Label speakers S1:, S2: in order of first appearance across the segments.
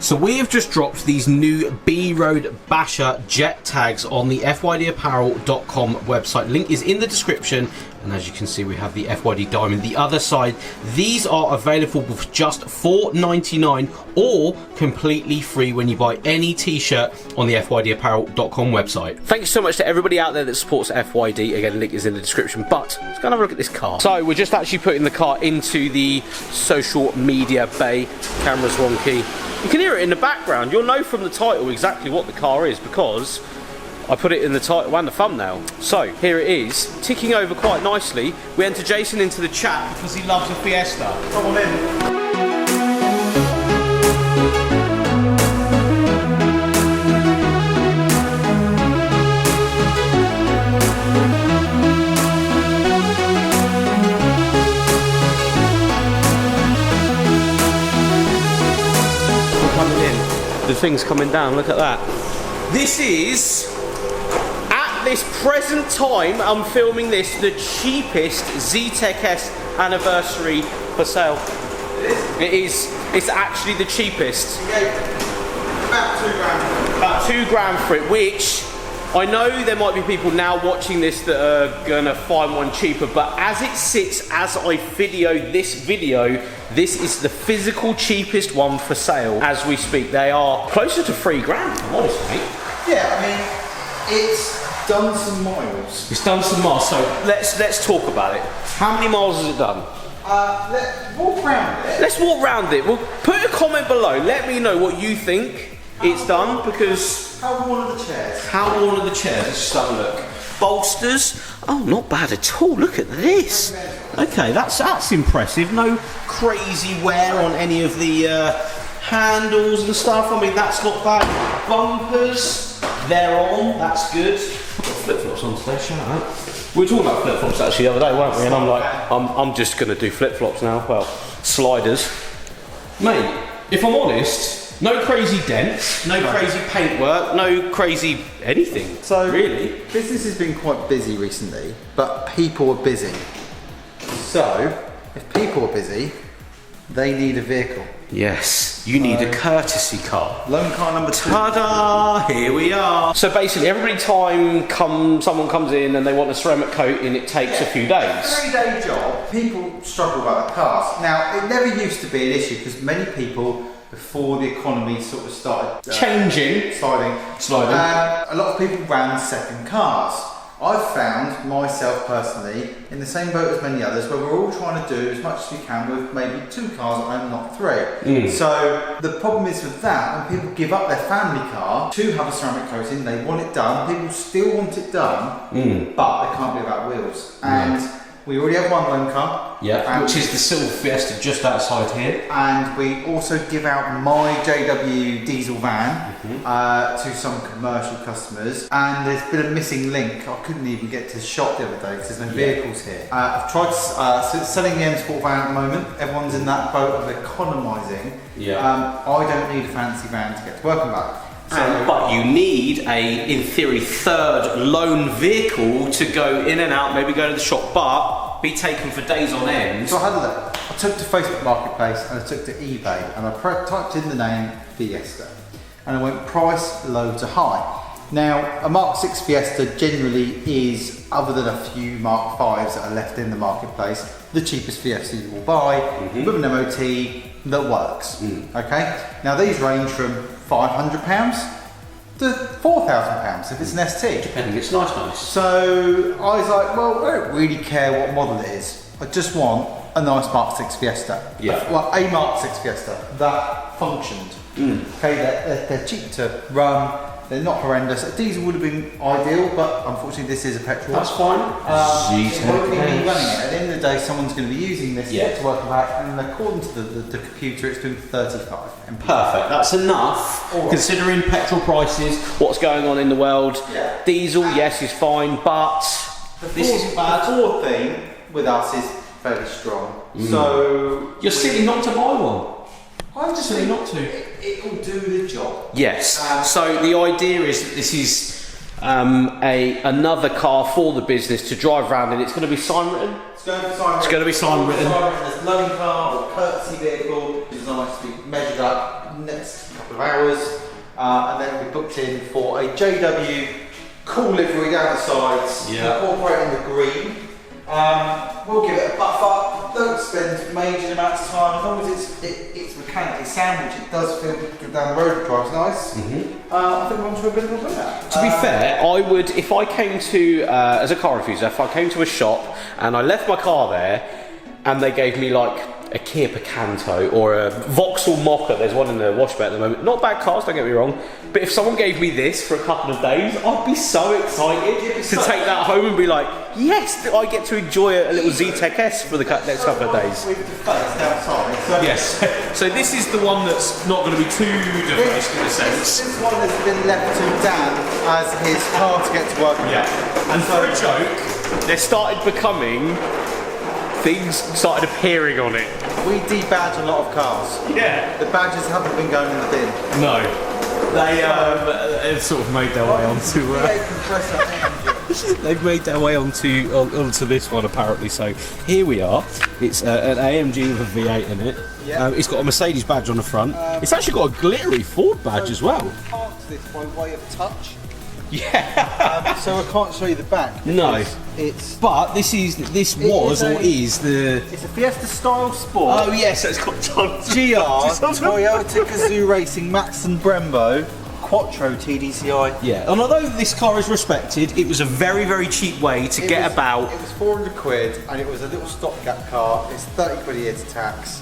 S1: So we have just dropped these new B-Road Basher jet tags on the FYDapparel.com website. Link is in the description, and as you can see we have the FYD diamond the other side. These are available for just $4.99 or completely free when you buy any t-shirt on the FYDapparel.com website. Thank you so much to everybody out there that supports FYD. Again, link is in the description, but let's go and have a look at this car. So we're just actually putting the car into the social media bay. Camera's wonky. You can hear it in the background. You'll know from the title exactly what the car is because I put it in the title and the thumbnail. So here it is, ticking over quite nicely. We enter Jason into the chat because he loves a Fiesta. Come on in. The thing's coming down, look at that. This is, at this present time, I'm filming this, the cheapest ZETEC anniversary for sale. It is. It's actually the cheapest.
S2: About £2 grand.
S1: About £2 for it, which I know there might be people now watching this that are gonna find one cheaper, but as it sits, as I video, this is the physical cheapest one for sale as we speak. They are closer to £3 grand, if I'm honest, mate.
S2: Yeah, I mean, it's done some miles.
S1: It's done some miles, so let's talk about it. How many miles has it done?
S2: Let's walk round it.
S1: Let's walk round it. Well, put a comment below. Let me know what you think it's done, because...
S2: How worn are the chairs?
S1: How worn are the chairs? Let's just have a look. Bolsters. Oh, not bad at all. Look at this. Okay, that's impressive. No crazy wear on any of the handles and stuff. I mean, that's not bad. Bumpers, they're on. That's good. I've got flip-flops on today. Shout out. We were talking about flip-flops actually the other day, weren't we? And I'm like, I'm just gonna do flip-flops now. Well, sliders. Mate, if I'm honest. No crazy dents, no crazy paintwork, no crazy anything.
S2: So
S1: really,
S2: business has been quite busy recently, but people are busy. So if people are busy, they need a vehicle.
S1: Yes, you need a courtesy car.
S2: Loan car number 2.
S1: Ta-da! Here we are. So basically, every time someone comes in and they want a ceramic coating, it takes a few days.
S2: 3-day job. People struggle about the cars. Now, it never used to be an issue because many people, before the economy sort of started sliding. A lot of people ran second cars. I've found myself personally in the same boat as many others, where we're all trying to do as much as we can with maybe 2 cars and not 3. So the problem is with that, when people give up their family car to have a ceramic coating, they want it done. People still want it done, but they can't be without wheels. And we already have one loan car.
S1: Yeah, which is the Silver Fiesta just outside here.
S2: And we also give out my JW diesel van to some commercial customers. And there's been a missing link. I couldn't even get to the shop the other day because there's no vehicles here. I've tried selling the M Sport van at the moment. Everyone's in that boat of economising. I don't need a fancy van to get to work and back.
S1: But you need in theory, 3rd loan vehicle to go in and out, maybe go to the shop, but be taken for days on end.
S2: So I had a look. I took to Facebook Marketplace and I took to eBay and I typed in the name Fiesta and I went price low to high. Now, a Mark 6 Fiesta generally is, other than a few Mark 5s that are left in the marketplace, the cheapest Fiesta you will buy with an MOT that works. Okay. Now these range from £500 to £4,000 if it's an ST.
S1: Depending, it's nice.
S2: So I was like, well, I don't really care what model it is. I just want a nice Mark 6 Fiesta. Well, a Mark 6 Fiesta that functioned. Okay, they're cheap to run. They're not horrendous. A diesel would have been ideal, but unfortunately this is a petrol.
S1: That's fine.
S2: It won't be me running it. At the end of the day, someone's going to be using this to get to work and back, and according to the computer, it's doing 35.
S1: Perfect. That's enough. Considering petrol prices, what's going on in the world. Diesel, yes, is fine, but this isn't bad.
S2: The Ford thing with us is fairly strong. So
S1: you're silly not to buy one.
S2: I'm just
S1: silly not to.
S2: It will do the job.
S1: Yes. So the idea is that this is another car for the business to drive around in. It's going to be sign written.
S2: It's going to be sign written. There's loan car or courtesy vehicle, designed to be measured up next couple of hours, and then we booked in for a JW cool livery down the sides, incorporating the green. We'll give it a buffer, don't spend major amounts of time, as long as it's mechanically sound, which it does feel down the road, it drives nice. I think we're on to a bit of a winner.
S1: To be fair, I would, if I came to, as a car refuser, if I came to a shop and I left my car there and they gave me like a Kia Picanto or a Vauxhall Mocha, there's one in the wash bay at the moment, not bad cars, don't get me wrong, but if someone gave me this for a couple of days, I'd be so excited to take that home and be like, yes, I get to enjoy a little ZETEC S for the next couple of days. Yes, so this is the one that's not going to be too defaced in a sense.
S2: This one has been left to Dan as his car to get to work.
S1: And for a joke, there started becoming things started appearing on it.
S2: We debadge a lot of cars.
S1: Yeah.
S2: The badges haven't been going in the bin.
S1: No. They've sort of made their way onto. They've made their way onto this one apparently. So here we are. It's an AMG with a V8 in it. Yeah. It's got a Mercedes badge on the front. It's actually got a glittery Ford badge as well.
S2: Parks this by way of touch.
S1: Yeah.
S2: So I can't show you the back.
S1: No. But this is the.
S2: It's a Fiesta style sport.
S1: Oh yes, it's got tons.
S2: GR Toyota Gazoo Racing Max and Brembo Quattro TDCi.
S1: Yeah, and although this car is respected, it was a very, very cheap way to get about.
S2: It was 400 quid and it was a little stopgap car. It's 30 quid a year to tax.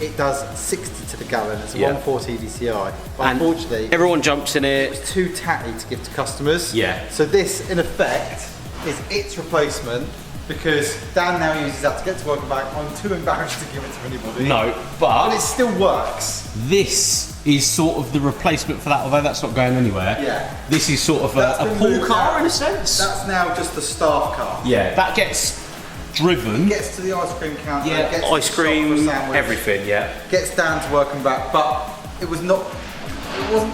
S2: It does 60 to the gallon. It's a 1.4 TDCi. But unfortunately,
S1: everyone jumps in it.
S2: It was too tatty to give to customers.
S1: Yeah.
S2: So this, in effect, is its replacement because Dan now uses that to get to work and back. I'm too embarrassed to give it to anybody.
S1: No, but
S2: it still works.
S1: This is sort of the replacement for that, although that's not going anywhere.
S2: Yeah.
S1: This is sort of a pool car in a sense.
S2: That's now just the staff car.
S1: Yeah. That gets driven.
S2: Gets to the ice cream counter.
S1: Yeah.
S2: Gets
S1: ice cream,
S2: sandwich,
S1: everything. Yeah.
S2: Gets down to work and back, but it wasn't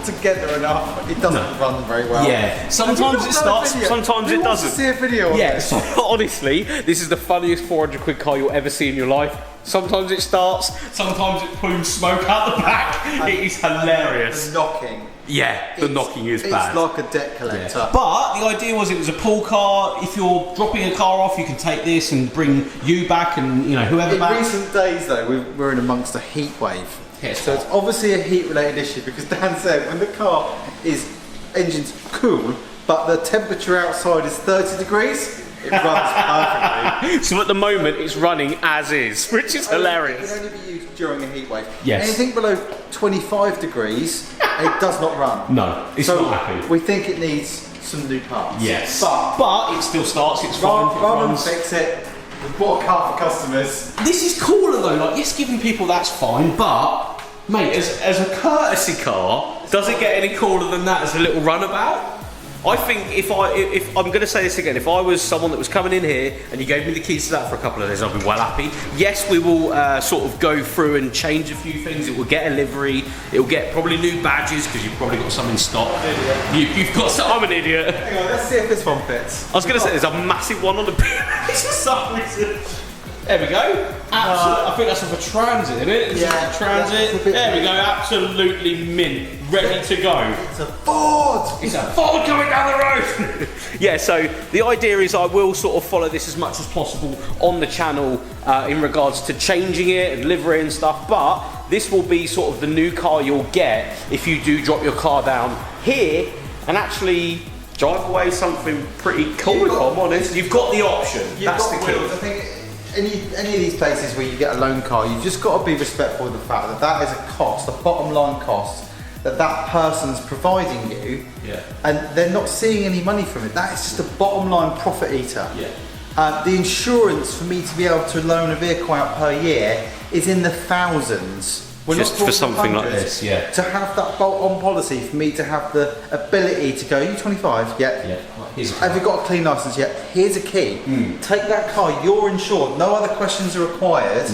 S2: together enough. It doesn't run very well.
S1: Yeah. Sometimes it starts, sometimes it doesn't.
S2: See a video.
S1: Yeah. So honestly, this is the funniest 400 quid car you'll ever see in your life. Sometimes it starts, sometimes it plumes smoke out the back. It is hilarious.
S2: The knocking.
S1: Yeah, the knocking is bad.
S2: It's like a debt collector.
S1: Yeah. But the idea was it was a pool car. If you're dropping a car off, you can take this and bring you back and whoever back.
S2: In recent days though, we're in amongst a heat wave.
S1: Yeah,
S2: so it's obviously a heat related issue because Dan said when the car engine's cool, but the temperature outside is 30 degrees, it runs perfectly.
S1: So at the moment it's running as is, which is hilarious.
S2: It can only be used during a heat wave.
S1: Yes.
S2: Anything below 25 degrees, it does not run.
S1: No, it's not happy.
S2: We think it needs some new parts.
S1: Yes. But it still starts, it's fine.
S2: Rather than fix it, we bought a car for customers.
S1: This is cooler though, like yes, giving people that's fine, but mate, as a courtesy car, does it get any cooler than that as a little runabout? I think if I'm going to say this again, if I was someone that was coming in here and you gave me the keys to that for a couple of days, I'd be well happy. Yes, we will sort of go through and change a few things. It will get a livery. It will get probably new badges because you've probably got some in stock. You've got some. I'm an idiot.
S2: Hang on, let's see if this one fits.
S1: I was going to say there's a massive one on the back for some reason. There we go. I think that's for transit, isn't it?
S2: Yeah.
S1: Transit. There we go. Absolutely mint. Ready to go.
S2: It's a Ford!
S1: It's a Ford coming down the road! Yeah, so the idea is I will sort of follow this as much as possible on the channel in regards to changing it and livery and stuff, but this will be sort of the new car you'll get if you do drop your car down here and actually drive away something pretty cool, if I'm honest. You've got the option. That's the key.
S2: I think any of these places where you get a loan car, you've just got to be respectful of the fact that that is a cost, a bottom line cost that person's providing you, and they're not seeing any money from it. That is just a bottom line profit eater. The insurance for me to be able to loan a vehicle out per year is in the thousands. We're
S1: just for something like this,
S2: To have that bolt-on policy for me to have the ability to go, are you 25? Yeah. Have you got a clean license yet? Here's a key. Take that car, you're insured, no other questions are required.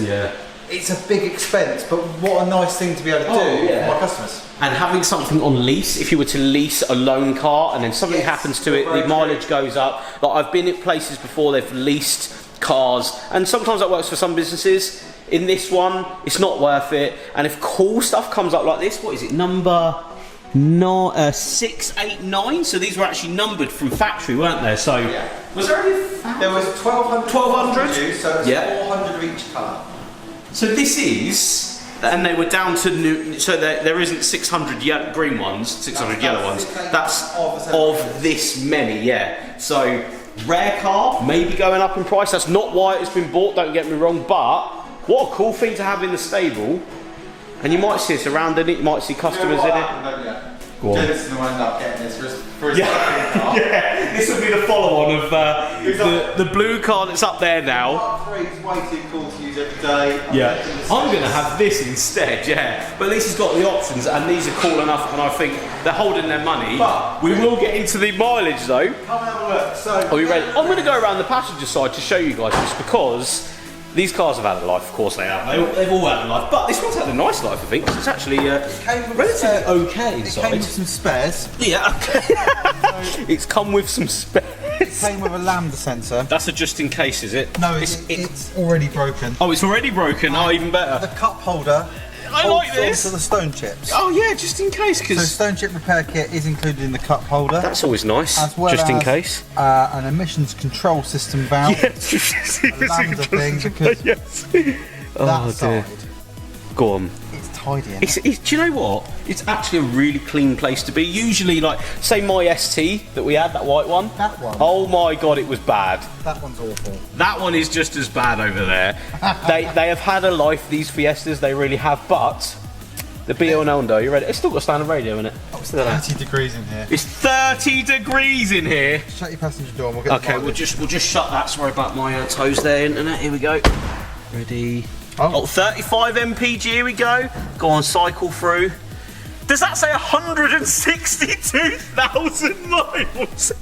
S2: It's a big expense, but what a nice thing to be able to do for my customers.
S1: And having something on lease, if you were to lease a loan car and then something happens to it, the mileage goes up. Like I've been at places before, they've leased cars, and sometimes that works for some businesses. In this one, it's not worth it. And if cool stuff comes up like this, what is it, number not 6, 8, 9. So these were actually numbered from factory, weren't they? So was there only
S2: there was 1,200.
S1: 1,200?
S2: So it's 400 of each colour.
S1: So this is, and they were down to new. So there isn't 600 green ones, 600 yellow ones. That's of this many, yeah. So rare car, maybe going up in price. That's not why it's been bought. Don't get me wrong, but what a cool thing to have in the stable. And you might see us around in it. You might see customers in it. Go on.
S2: Jason will end up getting this for his car.
S1: Yeah, this will be the follow-on of the blue car that's up there now.
S2: Mark 3 is way too cool to use every day.
S1: I'm going to have this instead, yeah. But at least it's got the options, and these are cool enough, and I think they're holding their money. But we will get into the mileage, though.
S2: Come and have a look. So,
S1: are you ready? I'm going to go around the passenger side to show you guys this, because these cars have had a life, of course they have. They've all had a life, but this one's had a nice life, I think, 'cause it's actually relatively okay inside.
S2: It came with some spares.
S1: Yeah, okay. It's come with some spares.
S2: It came with a lambda sensor.
S1: That's a just in case, is it?
S2: No, it's already broken.
S1: Oh, it's already broken. Oh, even better.
S2: The cup holder.
S1: I like this.
S2: To the stone chips.
S1: Oh yeah, just in case.
S2: So stone chip repair kit is included in the cup holder.
S1: That's always nice.
S2: As well
S1: just in
S2: as,
S1: case.
S2: An emissions control system valve.
S1: Yes.
S2: A lambda thing, because
S1: yes.
S2: that side.
S1: Go on.
S2: It's tidy.
S1: Do you know what? It's actually a really clean place to be. Usually, like, say my ST that we had, that white one.
S2: That one.
S1: Oh my god, it was bad.
S2: That one's awful.
S1: That one is just as bad over there. they have had a life, these Fiestas, they really have, but the B&O, you ready? It's still got standard radio in it.
S2: Oh, it's 30 degrees in here.
S1: It's 30 degrees in here.
S2: Shut your passenger door and we'll get
S1: okay, we'll just shut that. Sorry about my toes there, internet. Here we go. Ready. Oh, 35 mpg, here we go. Go on, cycle through. Does that say 162,000 miles? So,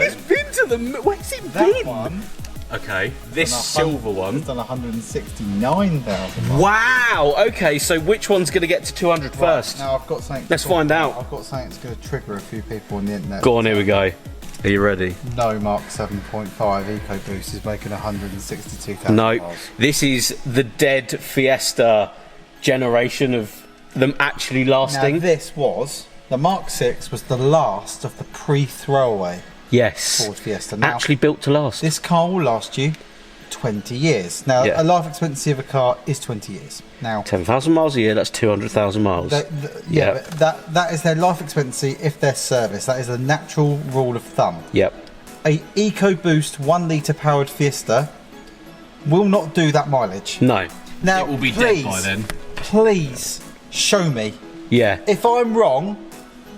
S1: it's been to the... Where's it
S2: that
S1: been?
S2: One,
S1: okay, this silver one.
S2: It's done 169,000 miles.
S1: Wow, okay, so which one's going to get to 200 first?
S2: Now I've got something.
S1: Let's find out.
S2: I've got something that's going to trigger a few people on the internet.
S1: Go on, here we go. Are you ready?
S2: No, Mark 7.5 EcoBoost is making 162,000
S1: no,
S2: miles.
S1: This is the dead Fiesta generation of them actually lasting.
S2: Now the Mark 6 was the last of the pre-throwaway Ford Fiesta. Now,
S1: actually built to last.
S2: This car will last you 20 years. Now, a life expectancy of a car is 20 years. Now,
S1: 10,000 miles a year, that's 200,000 miles.
S2: But that is their life expectancy if they're serviced. That is the natural rule of thumb.
S1: Yep.
S2: A EcoBoost 1 litre powered Fiesta will not do that mileage.
S1: No.
S2: Now,
S1: it will be dead by then.
S2: Please show me.
S1: Yeah.
S2: If I'm wrong,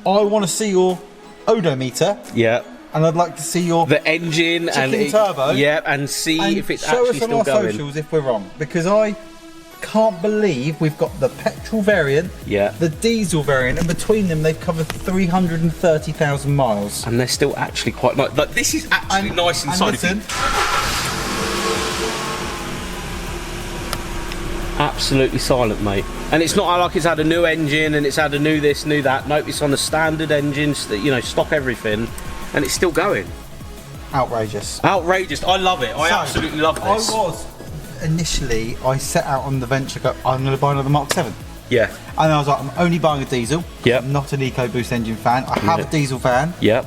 S2: I want to see your odometer.
S1: Yeah.
S2: And I'd like to see your
S1: engine and
S2: turbo.
S1: Yeah, and see if it's actually still going.
S2: Show us on our socials if we're wrong, because I can't believe we've got the petrol variant, the diesel variant, and between them they've covered 330,000 miles.
S1: And they're still actually quite nice. Like, this is actually nice inside.
S2: Listen,
S1: absolutely silent, mate. And it's not like it's had a new engine and it's had a new this, new that. Nope, it's on the standard engines that, you know, stock everything. And it's still going.
S2: Outrageous.
S1: Outrageous. I love it. I absolutely love this.
S2: I set out on the venture, I'm going to buy another Mark 7.
S1: Yeah.
S2: And I was like, I'm only buying a diesel.
S1: Yeah.
S2: I'm not an EcoBoost engine fan. I have a diesel van.
S1: Yep.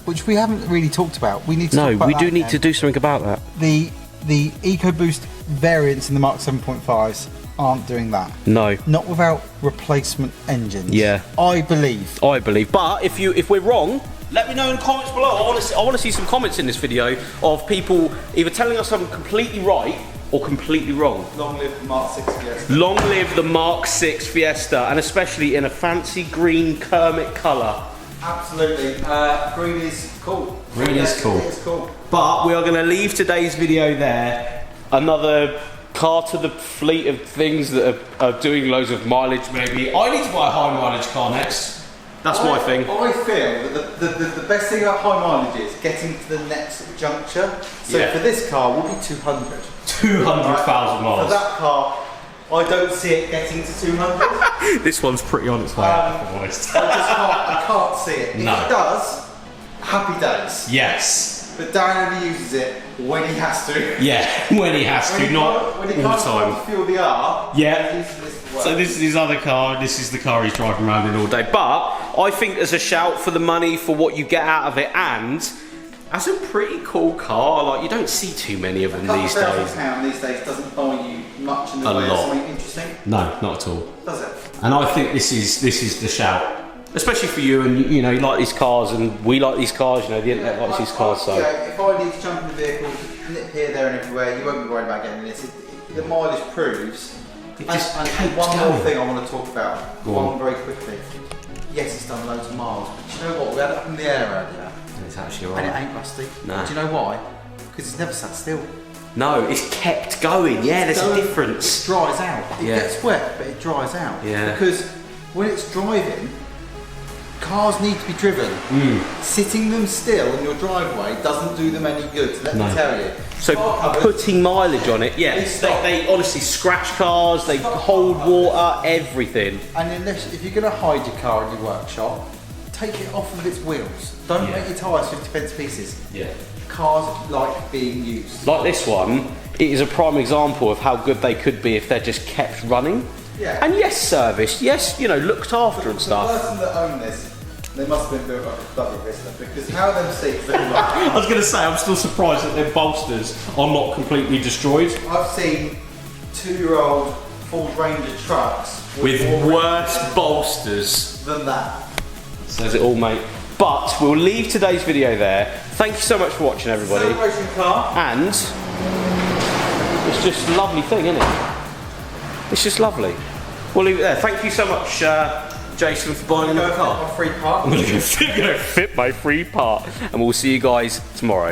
S2: Which we haven't really talked about. We need to talk about
S1: we do need to do something about that.
S2: The EcoBoost variants in the Mark 7.5s aren't doing that.
S1: No.
S2: Not without replacement engines.
S1: Yeah.
S2: I believe.
S1: But if we're wrong, let me know in the comments below. I want to see some comments in this video of people either telling us I'm completely right or completely wrong.
S2: Long live the Mark 6 Fiesta.
S1: Long live the Mark 6 Fiesta, and especially in a fancy green Kermit colour.
S2: Absolutely. Green is cool.
S1: Green is cool.
S2: It's cool.
S1: But we are going to leave today's video there. Another car to the fleet of things that are doing loads of mileage, maybe. I need to buy a high mileage car next. That's my thing.
S2: I feel that the best thing about high mileage is getting to the next juncture. So for this car, we'll be 200.
S1: 200,000 miles.
S2: For that car, I don't see it getting to 200.
S1: This one's pretty on its way, if I'm honest.
S2: I can't see it.
S1: No.
S2: If it does, happy days.
S1: Yes.
S2: But Darren only uses it when he has to.
S1: Yeah, when he has to, not all the time.
S2: Feel the R.
S1: Yeah.
S2: He uses this
S1: So this is his other car, and this is the car he's driving around in all day. But I think there's a shout for the money, for what you get out of it, and that's a pretty cool car. Like, you don't see too many of them these days.
S2: £1,000 these days doesn't buy you much in the way of something interesting.
S1: No, not at all.
S2: Does it?
S1: And I think this is the shout. Especially for you, and you know, you like these cars, and we like these cars, you know, the internet likes these cars, so.
S2: If I need to jump in the vehicle, nip here, there and everywhere, you won't be worried about getting this. The mileage proves. And one more thing I want to talk about, one very quickly. Yes, it's done loads of miles, but do you know what? We had it up in the air earlier.
S1: It's actually alright.
S2: And it ain't rusty.
S1: No.
S2: Do you know why? Because it's never sat still.
S1: No, it's kept going, yeah, there's a difference.
S2: It dries out. It gets wet, but it dries out.
S1: Yeah.
S2: Because when it's driving, cars need to be driven. Sitting them still in your driveway doesn't do them any good, let me tell you.
S1: So putting mileage on it, yeah, they honestly scratch cars, they hold water, everything.
S2: And unless, if you're going to hide your car in your workshop, take it off of its wheels. Don't make your tyres 50p pieces.
S1: Yeah.
S2: Cars like being used.
S1: Like this one, it is a prime example of how good they could be if they're just kept running.
S2: Yeah.
S1: And yes, serviced, yes, you know, looked after and stuff.
S2: The person that owned this, they must have been built like a bloody Fiesta, because how them seats look like.
S1: I was going to say, I'm still surprised that their bolsters are not completely destroyed.
S2: I've seen 2-year-old Ford Ranger trucks
S1: with worse bolsters
S2: than that.
S1: Says it all, mate. But we'll leave today's video there. Thank you so much for watching, everybody.
S2: Celebration car.
S1: And it's just a lovely thing, isn't it? It's just lovely. We'll leave it there. Thank you so much, Jason, for buying another car.
S2: A free part.
S1: I'm going to go fit my free part. And we'll see you guys tomorrow.